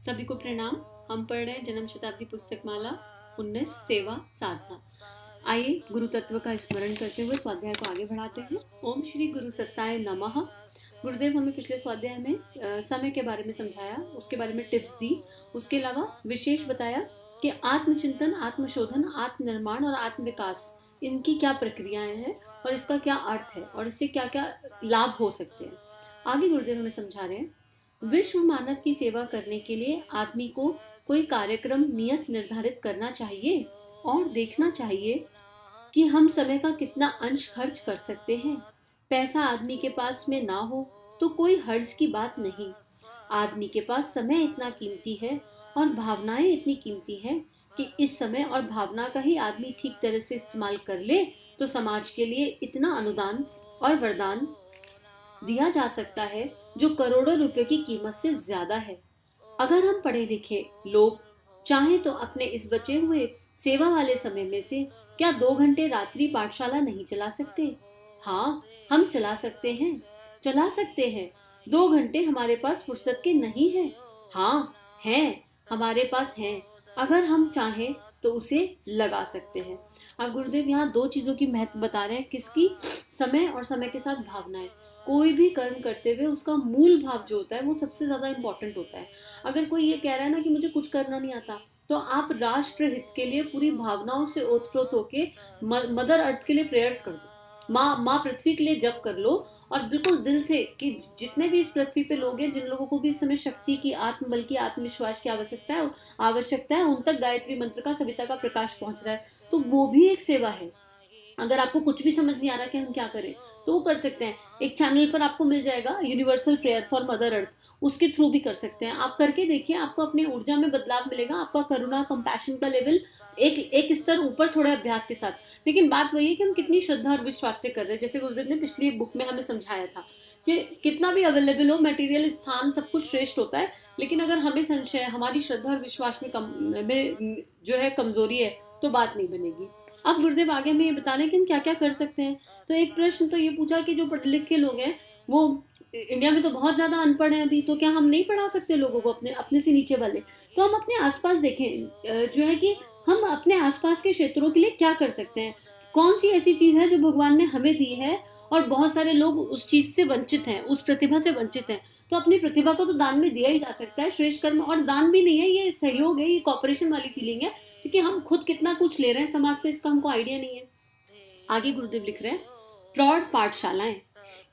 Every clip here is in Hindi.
सभी को प्रणाम। हम पढ़ रहे हैं जन्म शताब्दी पुस्तक माला 19 सेवा साधना। आइए गुरु तत्व का स्मरण करते हुए स्वाध्याय को आगे बढ़ाते हैं। ओम श्री गुरु सत्ताय नमः। गुरुदेव हमें पिछले स्वाध्याय में समय के बारे में समझाया, उसके बारे में टिप्स दी, उसके अलावा विशेष बताया कि आत्मचिंतन, आत्मशोधन, आत्मनिर्माण और आत्मविकास, इनकी क्या प्रक्रियाएं हैं और इसका क्या अर्थ है और इससे क्या क्या लाभ हो सकते हैं। आगे गुरुदेव हमें समझा रहे हैं, विश्व मानव की सेवा करने के लिए आदमी को कोई कार्यक्रम नियत निर्धारित करना चाहिए और देखना चाहिए कि हम समय का कितना अंश खर्च कर सकते हैं। पैसा आदमी के पास में ना हो तो कोई हर्ज की बात नहीं। आदमी के पास समय इतना कीमती है और भावनाएं इतनी कीमती है कि इस समय और भावना का ही आदमी ठीक तरह से इस्तेमाल कर ले तो समाज के लिए इतना अनुदान और वरदान दिया जा सकता है जो करोड़ों रुपए की कीमत से ज्यादा है। अगर हम पढ़े लिखे लोग चाहें तो अपने इस बचे हुए सेवा वाले समय में से क्या 2 घंटे रात्रि पाठशाला नहीं चला सकते? हाँ, हम चला सकते हैं। 2 घंटे हमारे पास फुर्सत के नहीं है? हाँ, हैं, हमारे पास हैं। अगर हम चाहें तो उसे लगा सकते हैं। अब गुरुदेव यहाँ 2 चीजों की महत्व बता रहे हैं। किसकी? समय और समय के साथ भावनाएं। कोई भी कर्म करते हुए उसका मूल भाव जो होता है वो सबसे ज्यादा इंपॉर्टेंट होता है। अगर कोई ये कह रहा है ना कि मुझे कुछ करना नहीं आता, तो आप राष्ट्र हित के लिए पूरी भावनाओं से ओतप्रोत होके मदर अर्थ के लिए प्रेयर्स कर दो, माँ पृथ्वी के लिए जप कर लो और बिल्कुल दिल से कि जितने भी इस पृथ्वी पे लोग हैं, जिन लोगों को भी इस समय शक्ति की, आत्मबल की, आत्मविश्वास की आवश्यकता है उन तक गायत्री मंत्र का, सविता का प्रकाश पहुंच रहा है, तो वो भी एक सेवा है। अगर आपको कुछ भी समझ नहीं आ रहा कि हम क्या करें तो वो कर सकते हैं। एक चैनल पर आपको मिल जाएगा universal prayer for mother earth, उसके थ्रू भी कर सकते हैं। आप करके देखिए, आपको अपनी ऊर्जा में बदलाव मिलेगा। आपका करुणा, कंपैशन का लेवल एक स्तर ऊपर थोड़े अभ्यास के साथ। लेकिन बात वही है कि हम कितनी श्रद्धा और विश्वास से कर रहे हैं। जैसे गुरुदेव ने पिछली बुक में हमें समझाया था कि कितना भी अवेलेबल हो मटेरियल, स्थान, सब कुछ श्रेष्ठ होता है, लेकिन अगर हमें संशय, हमारी श्रद्धा और विश्वास में जो है कमजोरी है तो बात नहीं बनेगी। अब गुरुदेव आगे हमें ये बता रहे हैं कि हम क्या क्या कर सकते हैं। तो एक प्रश्न तो ये पूछा कि जो पढ़े लिखे लोग हैं वो इंडिया में तो बहुत ज्यादा अनपढ़ है अभी, तो क्या हम नहीं पढ़ा सकते लोगों को, अपने से नीचे वाले? तो हम अपने आसपास देखें जो है कि हम अपने आसपास के क्षेत्रों के लिए क्या कर सकते हैं। कौन सी ऐसी चीज है जो भगवान ने हमें दी है और बहुत सारे लोग उस चीज से वंचित हैं, उस प्रतिभा से वंचित हैं। तो अपनी प्रतिभा को तो दान में दिया ही जा सकता है। श्रेष्ठ कर्म और दान भी नहीं है, ये सहयोग है, ये कॉपरेशन वाली फीलिंग है, क्योंकि हम खुद कितना कुछ ले रहे हैं समाज से, इसका हमको आइडिया नहीं है। आगे गुरुदेव लिख रहे हैं, प्रौढ़ पाठशालाएं।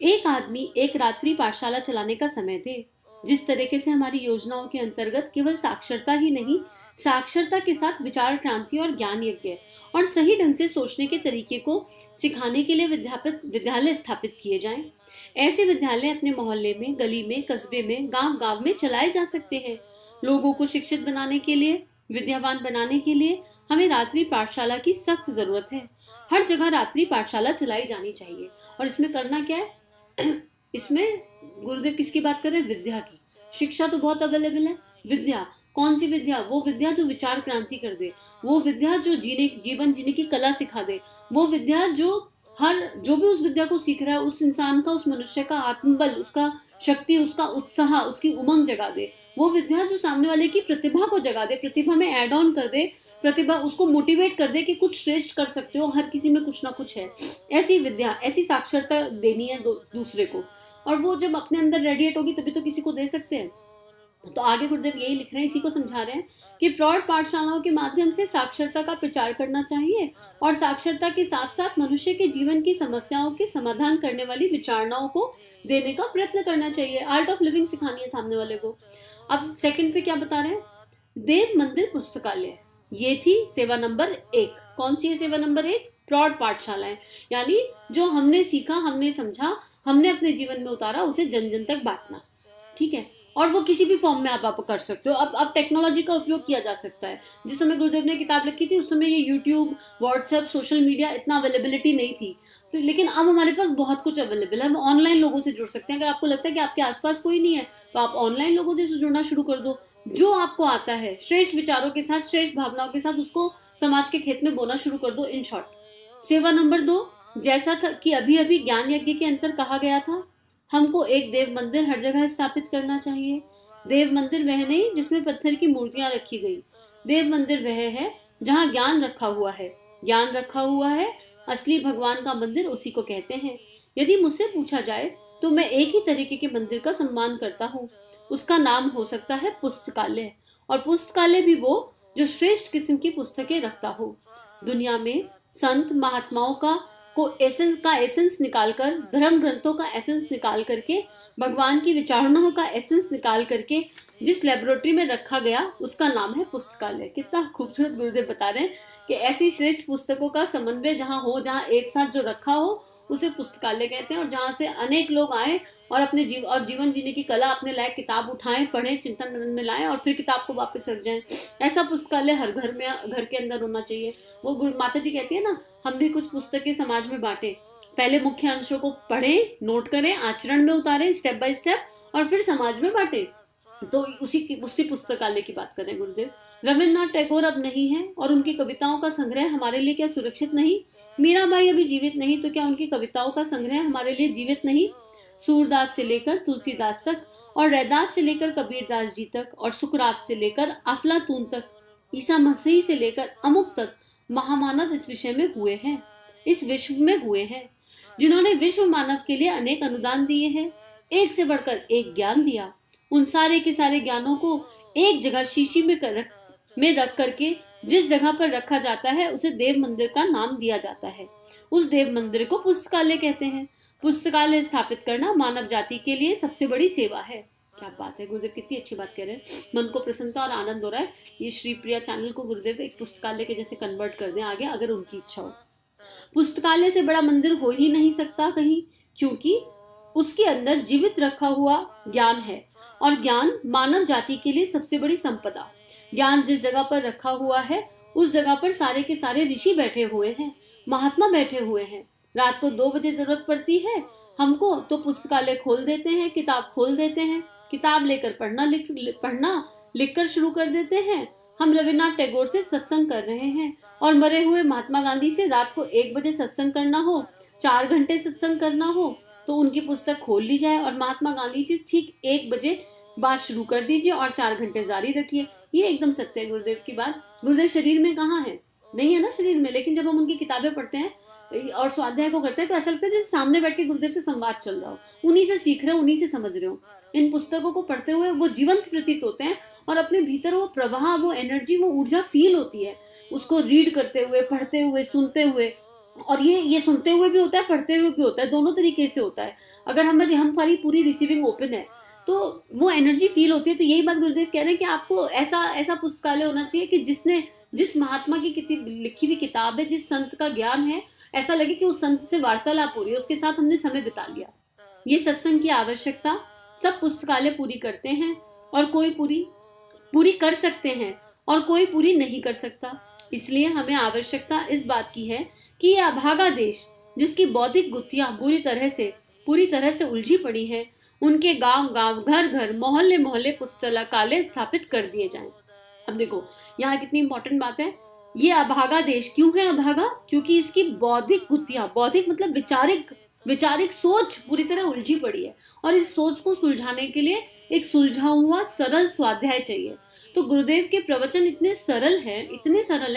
एक आदमी एक रात्रि पाठशाला चलाने का समय दे। जिस तरीके से हमारी योजनाओं के अंतर्गत केवल साक्षरता ही नहीं, साक्षरता के साथ विचार क्रांति और ज्ञान यज्ञ और सही ढंग से सोचने के तरीके को सिखाने के लिए विद्यालय स्थापित किए जाएं। ऐसे विद्यालय अपने मोहल्ले में, गली में, कस्बे में, गांव गांव में चलाए जा सकते हैं। लोगों को शिक्षित बनाने के लिए, विद्यावान बनाने के लिए हमें रात्रि पाठशाला की सख्त जरूरत है। हर जगह रात्रि पाठशाला चलाई जानी चाहिए। और इसमें करना क्या है? इसमें गुरुदेव किसकी बात कर रहे हैं? विद्या की। शिक्षा तो बहुत अवेलेबल है। विद्या, कौन सी विद्या? वो विद्या जो विचार क्रांति कर दे, वो विद्या जो जीवन जीने की कला सिखा दे, वो विद्या जो भी उस विद्या को सीख रहा है उस इंसान का, उस मनुष्य का आत्मबल, उसका शक्ति, उसका उत्साह, उसकी उमंग जगा दे। वो विद्या जो सामने वाले की प्रतिभा को जगा दे, प्रतिभा में ऐड ऑन कर दे, प्रतिभा उसको मोटिवेट कर दे कि कुछ श्रेष्ठ कर सकते हो, हर किसी में कुछ ना कुछ है। ऐसी विद्या, ऐसी साक्षरता देनी है दूसरे को, और वो जब अपने अंदर रेडिएट होगी तभी तो किसी को दे सकते हैं। तो आगे गुरुदेव यही लिख रहे हैं, इसी को समझा रहे हैं कि प्रौढ़ पाठशालाओं के माध्यम से साक्षरता का प्रचार करना चाहिए और साक्षरता के साथ साथ मनुष्य के जीवन की समस्याओं के समाधान करने वाली विचारणाओं को देने का प्रयत्न करना चाहिए। आर्ट ऑफ लिविंग सिखानी है सामने वाले को। अब सेकंड पे क्या बता रहे हैं? देव मंदिर पुस्तकालय, ये थी सेवा नंबर 1। कौन सी है सेवा नंबर 1? प्रौढ़ पाठशालाएं, यानी जो हमने सीखा, हमने समझा, हमने अपने जीवन में उतारा, उसे जन जन तक बांटना। ठीक है, और वो किसी भी फॉर्म में आप कर सकते हो। अब टेक्नोलॉजी का उपयोग किया जा सकता है। जिस समय गुरुदेव ने किताब लिखी थी उस समय ये यूट्यूब, व्हाट्सएप, सोशल मीडिया इतना अवेलेबिलिटी नहीं थी, तो लेकिन अब हमारे पास बहुत कुछ अवेलेबल है। हम ऑनलाइन लोगों से जुड़ सकते हैं। अगर आपको लगता है कि आपके आसपास कोई नहीं है तो आप ऑनलाइन लोगों से जुड़ना शुरू कर दो। जो आपको आता है श्रेष्ठ विचारों के साथ, श्रेष्ठ भावनाओं के साथ, उसको समाज के खेत में बोना शुरू कर दो। इन शॉर्ट सेवा नंबर 2, जैसा कि अभी अभी ज्ञान यज्ञ के अंतर कहा गया था, हमको एक देव मंदिर हर जगह स्थापित करना चाहिए। देव मंदिर वह नहीं जिसमें पत्थर की मूर्तियां रखी गई। देव मंदिर वह है जहाँ ज्ञान रखा हुआ है। ज्ञान रखा हुआ है, असली भगवान का मंदिर उसी को कहते हैं। यदि मुझसे पूछा जाए तो मैं एक ही तरीके के मंदिर का सम्मान करता हूँ। उसका नाम हो सकता है पुस्तकालय, और पुस्तकालय भी वो जो श्रेष्ठ किस्म की पुस्तकें रखता हो। दुनिया में संत महात्माओं को एसेंस निकालकर, धर्म ग्रंथों का एसेंस निकाल करके, भगवान की विचारणाओं का एसेंस निकाल करके जिस लेबोरेटरी में रखा गया उसका नाम है पुस्तकालय। कितना खूबसूरत गुरुदेव बता रहे हैं कि ऐसी श्रेष्ठ पुस्तकों का समन्वय जहाँ हो, जहाँ एक साथ जो रखा हो, उसे पुस्तकालय कहते हैं। और जहाँ से अनेक लोग आए और अपने जीवन जीने की कला अपने लायक किताब उठाएं, पढ़ें, चिंतन मनन में लाएं और फिर किताब को वापस रख जाएं। ऐसा पुस्तकालय हर घर के अंदर होना चाहिए। वो माता जी कहती है ना, हम भी कुछ पुस्तकें समाज में बांटे। पहले मुख्य अंशों को पढ़ें, नोट करें, आचरण में उतारें स्टेप बाय स्टेप, और फिर समाज में बांटें। तो उसी पुस्तकालय की बात कर रहे हैं गुरुदेव। रविन्द्रनाथ टैगोर अब नहीं है और उनकी कविताओं का संग्रह हमारे लिए क्या सुरक्षित नहीं? मीराबाई अभी जीवित नहीं तो क्या उनकी कविताओं का संग्रह हमारे लिए जीवित नहीं? सूरदास से लेकर तुलसीदास तक, और रैदास से लेकर कबीरदास जी तक, और सुकरात से लेकर अफलातून तक, ईसा मसीह से लेकर अमुक तक महामानव इस विषय में हुए हैं, इस विश्व में हुए हैं, जिन्होंने विश्व मानव के लिए अनेक अनुदान दिए हैं, एक से बढ़कर एक ज्ञान दिया। उन सारे के सारे ज्ञानों को एक जगह शीशी में रख करके जिस जगह पर रखा जाता है उसे देव मंदिर का नाम दिया जाता है। उस देव मंदिर को पुस्तकालय कहते हैं। पुस्तकालय स्थापित करना मानव जाति के लिए सबसे बड़ी सेवा है। क्या बात है गुरुदेव, कितनी अच्छी बात कह रहे हैं। मन को प्रसन्नता और आनंद हो रहा है। ये श्री प्रिया चैनल को गुरुदेव एक पुस्तकालय के जैसे कन्वर्ट कर दें आगे, अगर उनकी इच्छा हो। पुस्तकालय से बड़ा मंदिर हो ही नहीं सकता कहीं, क्योंकि उसके अंदर जीवित रखा हुआ ज्ञान है, और ज्ञान मानव जाति के लिए सबसे बड़ी संपदा। ज्ञान जिस जगह पर रखा हुआ है उस जगह पर सारे के सारे ऋषि बैठे हुए हैं, महात्मा बैठे हुए हैं। रात को 2 बजे जरूरत पड़ती है हमको तो पुस्तकालय खोल देते हैं, किताब खोल देते हैं, किताब लेकर पढ़ना लिखकर शुरू कर देते हैं। हम रविन्द्रनाथ टैगोर से सत्संग कर रहे हैं, और मरे हुए महात्मा गांधी से रात को 1 बजे सत्संग करना हो, 4 घंटे सत्संग करना हो, तो उनकी पुस्तक खोल ली जाए और महात्मा गांधी जी ठीक 1 बजे बात शुरू कर दीजिए और 4 घंटे जारी रखिए। ये एकदम सत्य है गुरुदेव की बात। गुरुदेव शरीर में कहाँ है? नहीं है ना शरीर में, लेकिन जब हम उनकी किताबें पढ़ते हैं और स्वाध्याय को करते हैं तो ऐसा लगता है जैसे सामने बैठ के गुरुदेव से संवाद चल रहा हो, उन्हीं से सीख रहे हो, उन्हीं से समझ रहे हो। इन पुस्तकों को पढ़ते हुए वो जीवंत प्रतीत होते हैं और अपने भीतर वो प्रवाह, वो एनर्जी, वो ऊर्जा फील होती है उसको रीड करते हुए, पढ़ते हुए, सुनते हुए। और ये सुनते हुए भी होता है, पढ़ते हुए भी होता है, दोनों तरीके से होता है। अगर हमारी पूरी रिसीविंग ओपन है तो वो एनर्जी फील होती है। तो यही बात गुरुदेव कह रहे हैं कि आपको ऐसा पुस्तकालय होना चाहिए कि जिस महात्मा की लिखी हुई किताब है, जिस संत का ज्ञान है, ऐसा लगे कि उस संत से वार्तालाप हो रही है, उसके साथ हमने समय बिता लिया। ये सत्संग की आवश्यकता सब पुस्तकालय पूरी करते हैं, और कोई पूरी कर सकते हैं और कोई पूरी नहीं कर सकता। इसलिए हमें आवश्यकता इस बात की है कि ये अभागा देश, जिसकी बौद्धिक गुत्थियां पूरी तरह से उलझी पड़ी हैं, उनके गांव गांव, घर घर, मोहल्ले मोहल्ले पुस्तकालय स्थापित कर दिए जाएं। अब देखो यहाँ कितनी इंपॉर्टेंट बात है। ये अभागा देश क्यों है अभागा? क्योंकि इसकी बौद्धिक गुत्थियां, बौद्धिक मतलब विचारिक सोच पूरी तरह उलझी पड़ी है, और इस सोच को सुलझाने के लिए एक सुलझा हुआ सरल स्वाध्याय चाहिए। तो गुरुदेव के प्रवचन इतने सरल हैं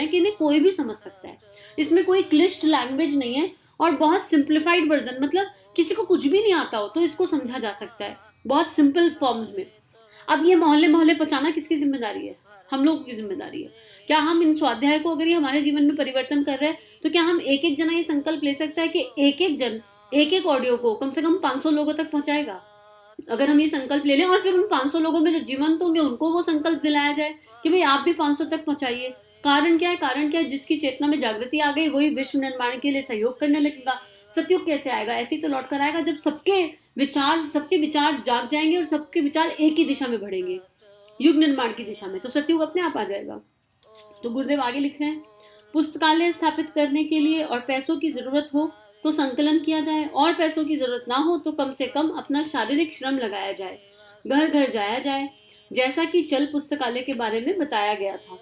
कि इन्हें कोई भी समझ सकता है। इसमें कोई क्लिष्ट लैंग्वेज नहीं है, और बहुत सिंप्लीफाइड वर्जन, मतलब किसी को कुछ भी नहीं आता हो तो इसको समझा जा सकता है बहुत सिंपल फॉर्म्स में। अब ये मोहल्ले मोहल्ले पहुंचाना किसकी जिम्मेदारी है? हम लोगों की जिम्मेदारी है। क्या हम इन स्वाध्याय को अगर ये हमारे जीवन में परिवर्तन कर रहे हैं तो क्या हम एक जना ये संकल्प ले सकता है कि एक जन एक ऑडियो को कम से कम 500 लोगों तक पहुंचाएगा? अगर हम ये संकल्प ले लें और फिर उन 500 लोगों में जो जीवंत होंगे उनको वो संकल्प दिलाया जाए कि भाई आप भी 500 तक पहुंचाइए। कारण क्या है? जिसकी चेतना में जागृति आ गई वही विश्व निर्माण के लिए सहयोग करने लगेगा। सतयुग कैसे आएगा? ऐसे ही तो लौट कर आएगा जब सबके विचार जाग जाएंगे और सबके विचार एक ही दिशा में बढ़ेंगे, युग निर्माण की दिशा में, तो सतयुग अपने आप आ जाएगा। तो गुरुदेव आगे लिख रहे हैं, पुस्तकालय स्थापित करने के लिए और पैसों की जरूरत हो तो संकलन किया जाए, और पैसों की जरूरत ना हो तो कम से कम अपना शारीरिक श्रम लगाया जाए, घर घर जाया जाए, जैसा कि चल पुस्तकालय के बारे में बताया गया था।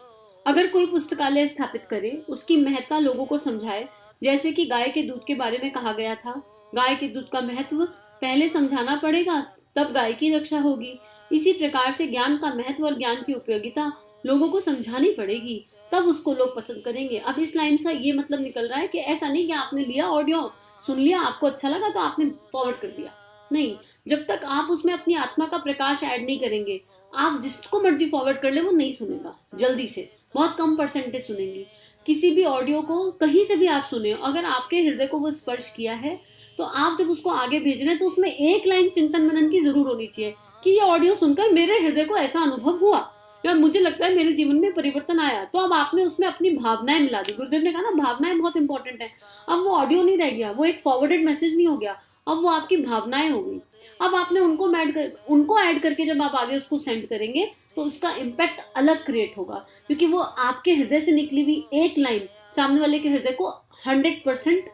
अगर कोई पुस्तकालय स्थापित करे, उसकी महत्ता लोगों को समझाए, जैसे कि गाय के दूध के बारे में कहा गया था। गाय के दूध का महत्व पहले समझाना पड़ेगा, तब गाय की रक्षा होगी। इसी प्रकार से ज्ञान का महत्व और ज्ञान की उपयोगिता लोगों को समझानी पड़ेगी, तब उसको लोग पसंद करेंगे। अब इस लाइन से ये मतलब निकल रहा है कि ऐसा नहीं कि आपने लिया ऑडियो, सुन लिया, आपको अच्छा लगा तो आपने फॉरवर्ड कर दिया। नहीं, जब तक आप उसमें अपनी आत्मा का प्रकाश ऐड नहीं करेंगे, आप जिसको मर्जी फॉरवर्ड कर ले वो नहीं सुनेगा जल्दी से, बहुत कम परसेंटेज सुनेंगी। किसी भी ऑडियो को कहीं से भी आप सुने, अगर आपके हृदय को वो स्पर्श किया है तो आप जब उसको आगे भेज रहे हैं तो उसमें एक लाइन चिंतन मनन की जरूर होनी चाहिए कि ये ऑडियो सुनकर मेरे हृदय को ऐसा अनुभव हुआ या मुझे लगता है मेरे जीवन में परिवर्तन आया। तो अब आपने उसमें अपनी भावनाएं मिला दी। गुरुदेव ने कहा ना, भावनाएं बहुत इंपॉर्टेंट है। अब वो ऑडियो नहीं रह गया, वो एक फॉरवर्डेड मैसेज नहीं हो गया, अब वो आपकी भावनाएं हो गई। अब आपने उनको ऐड करके जब आप आगे उसको सेंड करेंगे तो उसका इम्पैक्ट अलग क्रिएट होगा, क्योंकि वो आपके हृदय से निकली हुई एक लाइन सामने वाले के हृदय को 100%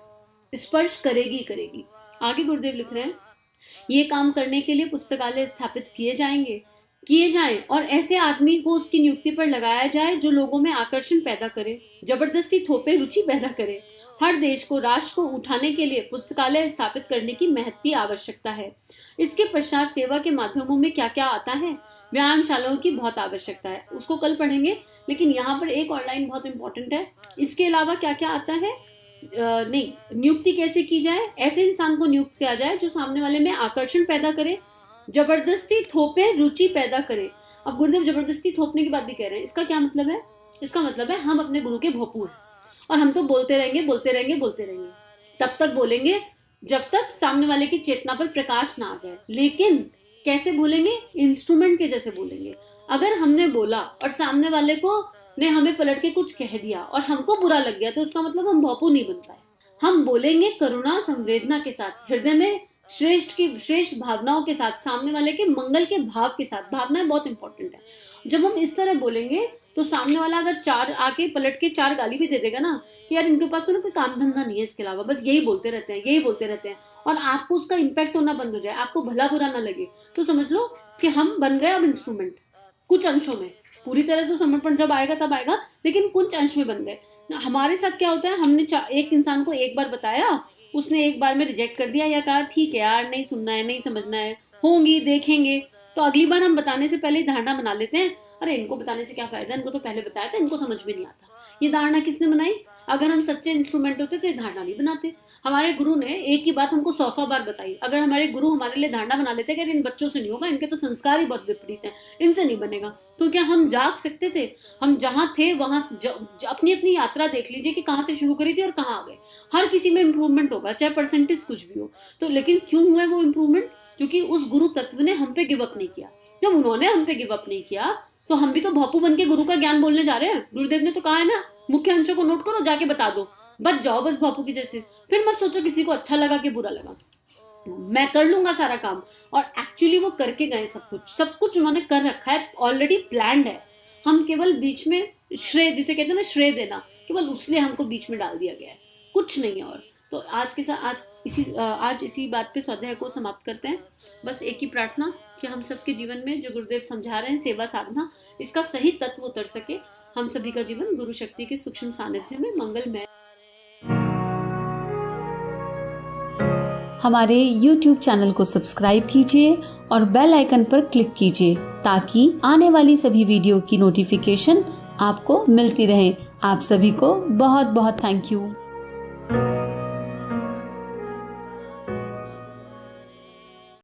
स्पर्श करेगी। आगे गुरुदेव लिख रहे हैं, ये काम करने के लिए पुस्तकालय स्थापित किए जाएं और ऐसे आदमी को उसकी नियुक्ति पर लगाया जाए जो लोगों में आकर्षण पैदा करे, जबरदस्ती थोपे, रुचि पैदा करे। हर देश को, राष्ट्र को उठाने के लिए पुस्तकालय स्थापित करने की महती आवश्यकता है। इसके पश्चात सेवा के माध्यमों में क्या क्या आता है, व्यायामशालाओं की बहुत आवश्यकता है, उसको कल पढ़ेंगे। लेकिन यहाँ पर एक और लाइन बहुत इंपॉर्टेंट है, इसके अलावा क्या क्या आता है, नहीं, नियुक्ति कैसे की जाए, ऐसे इंसान को नियुक्त किया जाए जो सामने वाले में आकर्षण पैदा करे, जबरदस्ती थोपे, रुचि पैदा करे। अब गुरुदेव जबरदस्ती थोपने की बात भी कह रहे हैं, इसका क्या मतलब है? इसका मतलब है हम अपने गुरु के भोपू हैं और हम तो बोलते रहेंगे, तब तक बोलेंगे जब तक सामने वाले की चेतना पर प्रकाश ना आ जाए। लेकिन कैसे बोलेंगे? इंस्ट्रूमेंट के जैसे बोलेंगे। अगर हमने बोला और सामने वाले को ने हमें पलट के कुछ कह दिया और हमको बुरा लग गया, तो इसका मतलब हम भोपू नहीं बन पाए। हम बोलेंगे करुणा संवेदना के साथ, हृदय में श्रेष्ठ भावनाओं के साथ, सामने वाले के मंगल के भाव के साथ। भावनाएं बहुत इंपॉर्टेंट है। जब हम इस तरह बोलेंगे तो सामने वाला अगर चार आके पलट के चार गाली भी दे देगा ना कि यार इनके पास में कोई काम धंधा नहीं है इसके अलावा, बस यही बोलते रहते हैं और आपको उसका इम्पैक्ट होना बंद हो जाए, आपको भला बुरा ना लगे, तो समझ लो कि हम बन गए अब इंस्ट्रूमेंट। कुछ अंशों में, पूरी तरह तो समर्पण जब आएगा तब आएगा, लेकिन कुछ अंश में बन गए। हमारे साथ क्या होता है, हमने एक इंसान को एक बार बताया, उसने एक बार में रिजेक्ट कर दिया या कहा ठीक है यार नहीं सुनना है, नहीं समझना है, होंगी देखेंगे, तो अगली बार हम बताने से पहले धारणा बना लेते हैं, अरे इनको बताने से क्या फायदा, इनको तो पहले बताया था, इनको समझ में नहीं आता। ये धारणा किसने बनाई? अगर हम सच्चे इंस्ट्रूमेंट होते तो ये धारणा नहीं बनाते। हमारे गुरु ने एक ही बात हमको 100 बार बताई। अगर हमारे गुरु हमारे लिए धारणा बना लेते कि इन बच्चों से नहीं होगा, इनके तो संस्कार ही बहुत विपरीत हैं, इनसे नहीं बनेगा, तो क्या हम जाग सकते थे? हम जहां थे वहां अपनी अपनी यात्रा देख लीजिए कि कहां से शुरू करी थी और कहां आ गए। हर किसी में इंप्रूवमेंट होगा, चाहे परसेंटेज कुछ भी हो। तो लेकिन क्यों हुआ वो इंप्रूवमेंट? क्योंकि उस गुरु तत्व ने हम पे गिव अप नहीं किया। जब उन्होंने हम पे गिव अप नहीं किया तो हम भी तो भोपू बन के गुरु का ज्ञान बोलने जा रहे हैं। गुरुदेव ने तो कहा है ना, मुख्य अंशों को नोट करो, जाके बता दो, बच जाओ बस भोपू की जैसे। फिर मत सोचो किसी को अच्छा लगा कि बुरा लगा, मैं कर लूंगा सारा काम। और एक्चुअली वो करके गए, सब कुछ उन्होंने कर रखा है, ऑलरेडी प्लान्ड है। हम केवल बीच में श्रेय, जिसे कहते हैं ना श्रेय देना, केवल उसलिए हमको बीच में डाल दिया गया है, कुछ नहीं है। और तो आज इसी बात पे स्वाध्याय को समाप्त करते हैं। बस एक ही प्रार्थना कि हम सबके जीवन में जो गुरुदेव समझा रहे हैं सेवा साधना, इसका सही तत्व उतर सके, हम सभी का जीवन गुरु शक्ति के सूक्ष्म सानिध्य में मंगलमय। हमारे YouTube चैनल को सब्सक्राइब कीजिए और बेल आइकन पर क्लिक कीजिए ताकि आने वाली सभी वीडियो की नोटिफिकेशन आपको मिलती रहे। आप सभी को बहुत बहुत थैंक यू।